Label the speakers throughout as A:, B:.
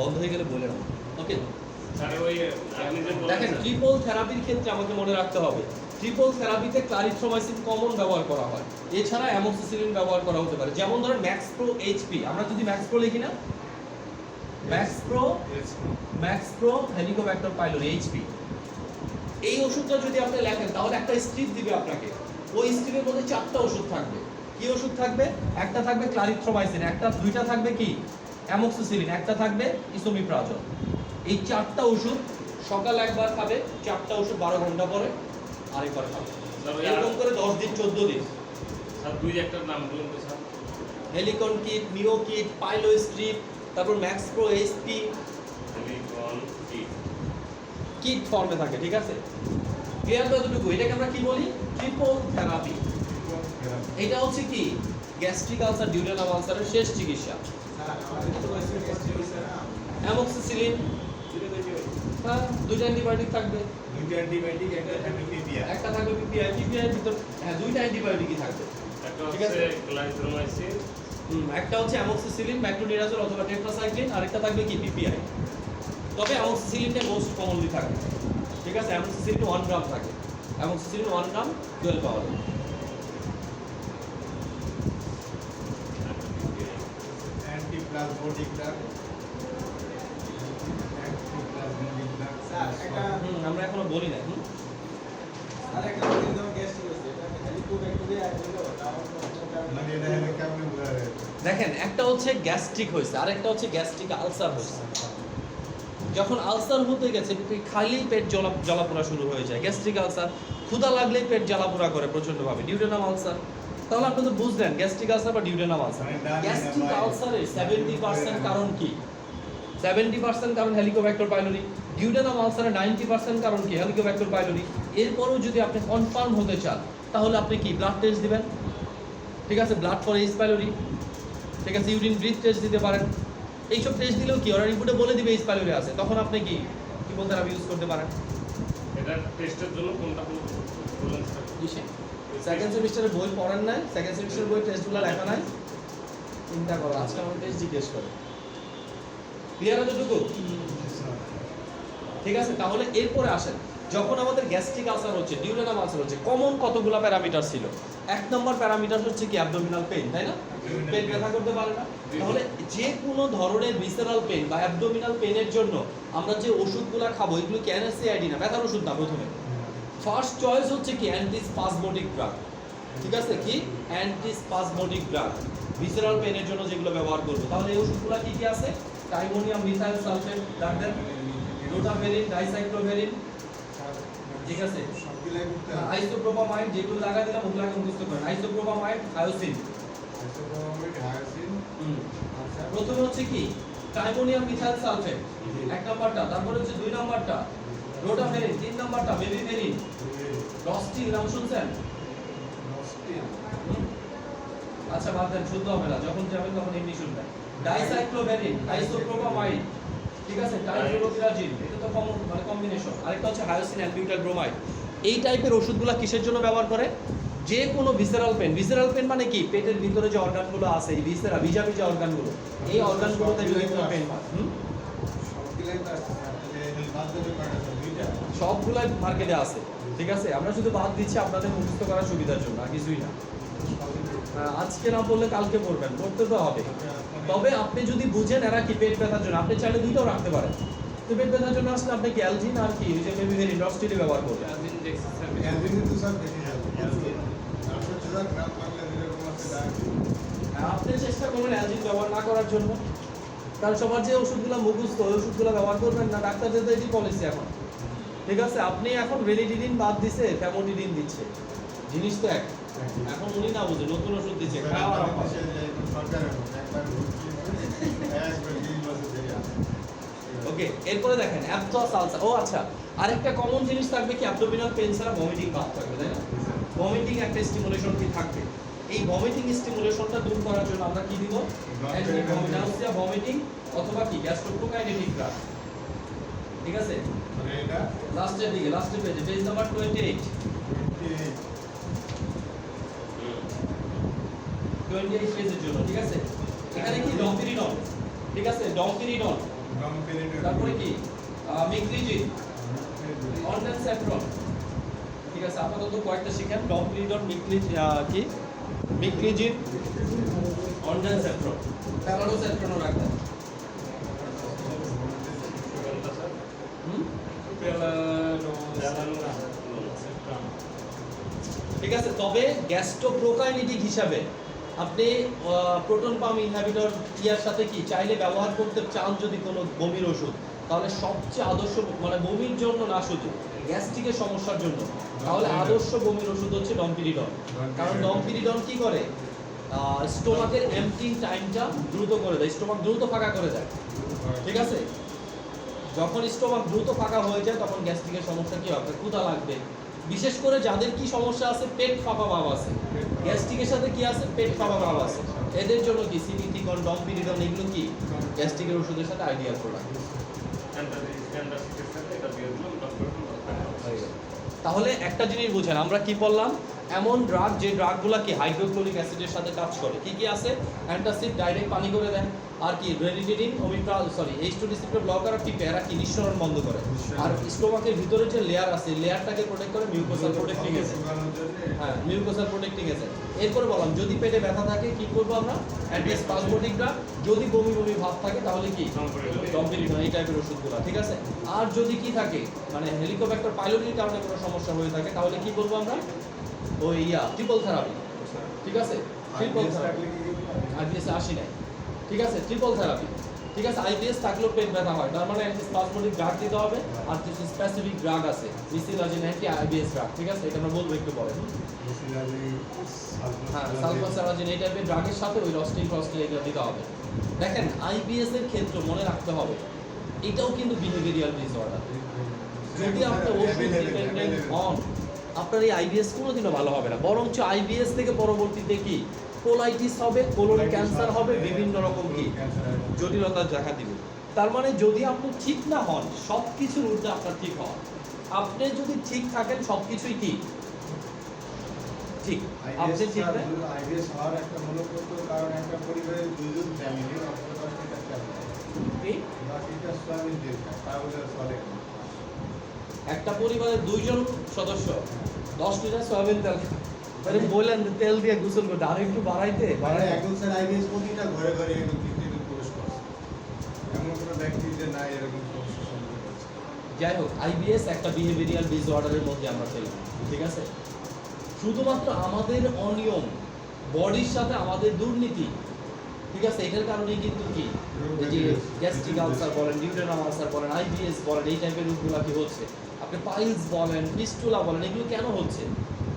A: বন্ধ হয়ে গেলে বলে রাখো। ওকে,
B: স্যার ওই আপনি যে
A: দেখেন ট্রিপল থেরাপির ক্ষেত্রে আমাকে মনে রাখতে হবে ট্রিপল থেরাপিতে ক্লারিথ্রোমাইসিন কমন ব্যবহার করা হয়, এছাড়া অ্যামোক্সিসিলিন ব্যবহার করা হতে পারে। যেমন ধরেন ম্যাক্স প্রো এইচপি, আমরা যদি ম্যাক্স প্রো লিখি না, max pro Helicobacter pylori HP, এই ওষুধটা যদি আপনি লেখেন তাহলে একটা স্ট্রিপ দিবে আপনাকে, ওই স্ট্রিপের মধ্যে 4টা ওষুধ থাকবে। কি ওষুধ থাকবে? একটা থাকবে ক্লারিথ্রোমাইসিন, দুইটা থাকবে কি অ্যামোক্সিসিলিন, একটা থাকবে ইসোমিপ্রাজল। এই 4টা ওষুধ সকালে একবার খাবে, 4টা ওষুধ 12 ঘন্টা পরে আরেকবার খাবে, এরকম করে 10 দিন 14 দিন।
B: স্যার দুই একটা নাম বলুন তো sir.
A: Helicon kit, Mio kit, Pylo strip, তারপর Max Pro HP
B: Helicon kit
A: kit ফর্মে থাকে, ঠিক আছে? ক্লিয়ার তো এতটুকু? এটাকে আমরা কি বলি? Triple therapy. এটা হচ্ছে কি গ্যাস্ট্রিক আলসার, ডিউডেনাল আলসারের শেষ চিকিৎসা। অ্যামোক্সিসিলিন, হ্যাঁ, দুইটা অ্যান্টিবায়োটিক থাকবে, একটা থাকবে পিপিআই, পিপিআই ভিতর হ্যাঁ দুইটা অ্যান্টিবায়োটিকই থাকবে।
B: একটা
A: ঠিক
B: হচ্ছে
A: আছে।
B: ক্লারিথ্রোমাইসিন,
A: একটা হচ্ছে অ্যামোক্সিসিলিন, ম্যাক্রোনিডাজল অথবা টেট্রাসাইক্লিন, আরেকটা থাকবে কি পিপিআই। তবে অ্যামোক্সিসিলিনটা মোস্ট কমনলি থাকে, ঠিক আছে? অ্যামোক্সিসিলিন 1 গ্রাম থাকে, অ্যামোক্সিসিলিন 1 গ্রাম 12 পাওয়া যায়। আমরা এখনো বলি না। দেখেন একটা হচ্ছে গ্যাস্ট্রিক হয়েছে, আরেকটা হচ্ছে গ্যাস্ট্রিক আলসার হয়েছে। যখন আলসার হতে গেছে খালি পেট জ্বালাপোড়া শুরু হয়ে যায়, গ্যাস্ট্রিক আলসার, ক্ষুধা লাগলেই পেট জ্বালাপোড়া করে প্রচন্ডভাবে, ডিউডেনাম আলসার। তাহলে আপনি তো বুঝলেন গ্যাস্ট্রিক আলসার বা ডিউডেনাম আলসার। গ্যাস্ট্রিক আলসারের 70% কারণ কি? 70% কারণ হেলিকোব্যাক্টর পাইলোরি। ডিউডেনাম আলসারের 90% কারণ কি? Helicobacter pylori. এরপরেও যদি আপনি কনফার্ম হতে চান তাহলে আপনি কি ব্লাড টেস্ট দিবেন, ঠিক আছে? ব্লাড ফর এইচ পাইলোরি, ঠিক আছে? ইউরিন ব্রিথ টেস্ট দিতে পারেন। এইসব টেস্ট দিলেও কি ওরা রিপোর্টে বলে দিবে এইচ পাইলোরি আছে, তখন আপনি কি ট্রিপল থেরাপি ইউজ করতে পারেন।
B: এটা টেস্টের জন্য কোনটা বলুন স্যার?
A: সেকেন্ড সেমিস্টারে বই পড়েন নাই? সেকেন্ড সেমিস্টার বই টেস্টগুলো লেখা নাই? চিন্তা করো, আজকে আমার টেস্ট জিজ্ঞেস করে। ক্লিয়ার এতটুকু? ঠিক আছে, তাহলে এরপরে আসেন, যখন আমাদের গ্যাস্ট্রিক আলসার হচ্ছে, ডিউডেনাম আলসার হচ্ছে, কমন কতগুলো প্যারামিটার ছিল? 1 নম্বর প্যারামিটার হচ্ছে কি অ্যাবডোমিনাল পেইন, তাই না? পেট ব্যথা করতে পারে না। তাহলে যে কোনো ধরনের ভিসেরাল পেইন বা অ্যাবডোমিনাল পেইনের জন্য আমরা যে ওষুধগুলো খাবো এগুলো কি অ্যানেসিআইডি না, ব্যথার ওষুধ না। প্রথমে ফার্স্ট চয়েস হচ্ছে কি অ্যান্টিস্পাজমোটিক ড্রাগ, ঠিক আছে? কি অ্যান্টিস্পাজমোটিক ড্রাগ ভিসেরাল পেইনের জন্য যেগুলো ব্যবহার করবো। তাহলে এই ওষুধগুলো কি কি আছে? টাইমোনিয়াম মিথাইল সালফেট, ডাক্তার রোটাভেরিন, ডাইসাইক্লোভেরিন, ঠিক আছে? আইসোপ্রোপামাইড, যেগুলো লাগা দিলাম ওগুলো আগে মুখস্থ করেন। আইসোপ্রোপামাইড, হায়োসিন। প্রথমে হচ্ছে কি টাইমোনিয়াম মিথাইল সালফেট 1 নাম্বারটা, তারপরে হচ্ছে 2 নাম্বারটা রোটাভেরিন, 3 নাম্বারটা বেবিভেরিন, রস্টিল নাম শুনছেন? আচ্ছা বাদ দেন, শুনতে হবে না, যখন যাবেন তখন এমনি শুনবেন। ডাইসাইক্লোভেরিন, আইসোপ্রোপামাইড, ঠিক আছে? টাইফ্লুরোপিরাজিন, এটা তো কমন মানে কম্বিনেশন। আরেকটা হচ্ছে হায়োসিন অ্যালবিউটাইল ব্রোমাইড। এই টাইপের ওষুধগুলো কিসের জন্য ব্যবহার করে? যে কোনো ভিসেরাল পেন। ভিসেরাল পেন মানে কি? পেটের ভিতরে যে অর্গানগুলো আছে, এই ভিসেরা ভিজা ভিজা অর্গানগুলো, এই অর্গানগুলোতে যদি কোনো পেন হয়, সবগুলাই মার্কেটে আছে, ঠিক আছে? আমরা শুধু বাদ দিচ্ছি আপনাদের মুখস্থ করার সুবিধার জন্য, আর কিছুই না। আজকে না বললে কালকে পড়বেন, পড়তে তো হবে। তবে আপনি যদি বুঝেন এরা কি পেট ব্যথার জন্য, আপনি চাইলে দুইটাও রাখতে পারেন। তো পেট ব্যথার জন্য আসলে আপনি কি অ্যালজিন আর কি ওই যে বেবিভেরিন, রস্টিলি ব্যবহার করবেন। আপনি চেষ্টা করবেন অ্যালজিন ব্যবহার না করার জন্য, কারণ সবার যে ওষুধগুলো মুখস্থ ওই ওষুধগুলো ব্যবহার করবেন না। ডাক্তারদের তো এটি পলিসি এখন, ঠিক আছে? আপনি এখন ভেলিডিডিন বাদ দিছে, ফ্যামোডিডিন দিচ্ছে, জিনিস তো এক। এখন উনি না বুঝে নতুন ওষুধ দিচ্ছে, ওকে। এরপরে দেখেন অ্যাবডোমিনাল আলসার। ও আচ্ছা, আরেকটা কমন জিনিস থাকবে কি অ্যাবডোমিনাল পেইন ছাড়া ভমিটিং ভাব থাকবে, তাই না? ভমিটিং একটা স্টিমুলেশন কি থাকবে। এই ভমিটিং স্টিমুলেশনটা দূর করার জন্য আমরা কি দিব? অ্যান্টিভমিটিং, ভমিটিং অথবা কি গ্যাস্ট্রোপ্রোকাইনেটিক ড্রাগ, ঠিক আছে? মানে এটা লাস্টের দিকে, লাস্টের পেজে, পেজ নাম্বার 28 পেজের জন্য, ঠিক আছে? এখানে কি ডম্পিরিডন, ঠিক আছে? ডম্পিরিডন তারপরে কি মিক্রিজিন, অনডেন স্যাফ্রন। ঠিক আছে, আপাতত কয়েকটা শিখেন। ডমপিরিডন, কি মিক্রিজিন, অনডেন স্যাফ্রন, প্যারাডো স্যাফ্রনও রাখবেন। ঠিক আছে, তবে গ্যাস্ট্রোপ্রোকাইনেটিক হিসাবে আপনি প্রোটন পাম্প ইনহিবিটর ইয়ার সাথে কি চাইলে ব্যবহার করতে চান যদি কোনো বমির ওষুধ, তাহলে সবচেয়ে আদর্শ, মানে বমির জন্য না শুধু গ্যাস্ট্রিকের সমস্যার জন্য, তাহলে আদর্শ বমির ওষুধ হচ্ছে ডমপিরিডন। কারণ ডমপিরিডন কি করে, স্টোমাকের এমপ্টিং টাইমটা দ্রুত করে দেয়, স্টোমাক দ্রুত ফাঁকা করে দেয়। ঠিক আছে, যখন স্টোমাক দ্রুত ফাঁকা হয়ে যায় তখন গ্যাস্ট্রিকের সমস্যা কি হবে, ক্ষুধা লাগবে। বিশেষ করে যাদের কি সমস্যা আছে, পেট ফাঁপা ভাব আছে, গ্যাস্ট্রিকের সাথে কি আছে, পেট ফাঁপা ভাব আছে, এদের জন্য কি সিনিথিকন, ডমপিরিডন এগুলো কি গ্যাস্ট্রিকের ওষুধের সাথে আইডিয়াল প্রোডাক্ট। তাহলে একটা জিনিস বুঝেন, আমরা কি বললাম, এমন ড্রাগ যে ড্রাগগুলো কি হাইড্রোক্লোরিক অ্যাসিডের সাথে কাজ করে। কি কি আছে, অ্যান্টাসিড ডাইরেক্ট পানি করে দেয়, আর কি রেনিডিন, ওমিপ্রাল, H2 রিসেপ্টর ব্লকার আর কি এরা কি নিঃসরণ বন্ধ করে, আর স্টোমাকের ভিতরে যে লেয়ার আছে লেয়ারটাকে প্রোটেক্ট করে মিউকোসাল প্রোটেক্টিং এজেন্ট। হ্যাঁ, মিউকোসাল প্রোটেক্টিং এজেন্ট। এরপরে বললাম যদি পেটে ব্যথা থাকে কি করবো আমরা, অ্যান্টিস্পাজমোটিক ড্রাগ। যদি বমি বমি ভাব থাকে তাহলে কি ডমপিরিডন, এই টাইপের ওষুধগুলো। ঠিক আছে, আর যদি কি থাকে, মানে হেলিকোব্যাক্টার পাইলোরির কারণে কোনো সমস্যা হয়ে থাকে তাহলে কি করবো আমরা, ওই ট্রিপল থেরাপি। ঠিক আছে, ট্রিপল থেরাপি, আইবিএস আসি নাই। ঠিক আছে, ট্রিপল থেরাপি। ঠিক আছে, আইবিএস থাকলেও পেট ব্যথা হয়, তার মানে অ্যান্টিস্পাজমোটিক ড্রাগ দিতে হবে, আর কিছু স্পেসিফিক ড্রাগ আছে, মিসিলাজিন অ্যান্টি আইবিএস ড্রাগ। ঠিক আছে, এটা আমরা বলবো একটু পরে। হ্যাঁ, সালফাসারাজিন এই টাইপের ড্রাগের সাথে ওই রস্টিন এগুলো দিতে হবে। দেখেন, আইবিএস এর ক্ষেত্রে মনে রাখতে হবে এটাও কিন্তু বিহেভিয়ারাল ডিসঅর্ডার। যদি আপনার ওষুধ ডিপেন্ডেন্ট হন, আপনার এই আইবিএস কোনোদিনও ভালো হবে না, বরঞ্চ আইবিএস থেকে পরবর্তীতে কি কোলাইটিস হবে, কোলন ক্যান্সার হবে, বিভিন্ন রকম কি জটিলতা দেখা দিবে। তার মানে যদি আপনি ঠিক না হন, সব কিছুর ঊর্ধ্বে আপনার ঠিক হওয়া। আপনি যদি ঠিক থাকেন সব কিছুই কি ঠিক। আপনি ঠিক না,
C: আইবিএস হওয়ার একটা মূলত কারণ একটা পরিবারের দুইজন ফ্যামিলি অন্তত
A: একটা পরিবারের দুইজন সদস্য 10 লিটার সয়াবিন তেল বললেন তেল দিয়ে গোসল করতে, আর একটু বাড়াইতে
C: এখন স্যার আইবিএস প্রতিটা ঘরে ঘরে এখন পৃথিবীতে প্রবেশ করছে, এমন কোনো ব্যক্তি যে না এরকম সমস্যা সম্মুখীন হচ্ছে।
A: যাই হোক, আইবিএস একটা বিহেভিয়ারাল ডিসঅর্ডারের মধ্যে আমরা ফেললাম। ঠিক আছে, শুধুমাত্র আমাদের অনিয়ম, বডির সাথে আমাদের দুর্নীতি, ঠিক আছে, এটার কারণেই কিন্তু কি এই যে গ্যাস্ট্রিক আলসার বলেন, ডিউটেনাম আলসার বলেন, আইবিএস বলেন, এই টাইপের রোগগুলো কি হচ্ছে, আপনি পাইলস বলেন, ফিস্টুলা বলেন, এগুলো কেন হচ্ছে?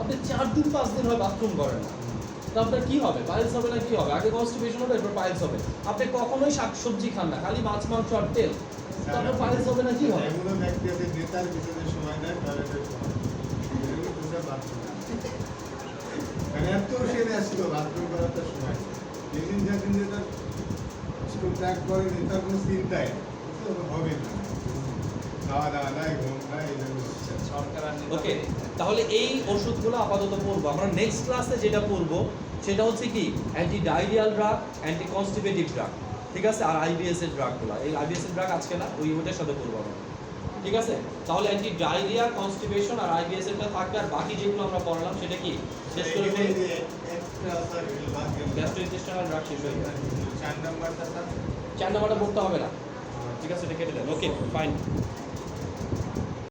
A: আপনি 4 দিন 5 দিন হয় বাথরুম করেন না, তো আপনার কি হবে, পাইলস হবে না কি হবে? আগে কনস্টিপেশন হবে, এরপর পাইলস হবে। আপনি কখনোই শাকসবজি খান না, খালি মাছ মাংস আর তেল, তারপর পাইলস হবে না কি হবে?
C: এমন ব্যক্তি আছে নেতার পিছনে সময় দেয়, টয়লেটের সময় মানে এত সেরে আসছিল বাথরুম করার তার সময়, যেদিন যেদিন যে তার ত্যাগ করে নেতার কোনো চিন্তায় হবে না, খাওয়া দাওয়া নাই, ঘুম নাই,
A: ওকে, তাহলে এই ওষুধগুলো আপাতত পড়বো আমরা। নেক্সট ক্লাসে যেটা পড়বো সেটা হচ্ছে কি anti diarrhoeal drug, anti constipative drug. ঠিক আছে, আর আইবিএস এর ড্রাগগুলো, এই আইবিএস এর ড্রাগ আজকে না, ওইটার সাথে পড়বো আমরা। ঠিক আছে, তাহলে অ্যান্টি ডায়রিয়া, কনস্টিপেশন আর আইবিএস এরটা থাকবে, আর বাকি যেগুলো আমরা পড়লাম সেটা কি শেষ করে গ্যাস্ট্রোইন্টেস্টাইনাল ড্রাগ শেষ হয়ে যাবে।
C: 4 নাম্বারটা
A: 4 নাম্বারটা পড়তে হবে না। ঠিক আছে, এটা কেটে দেন। ওকে, ফাইন।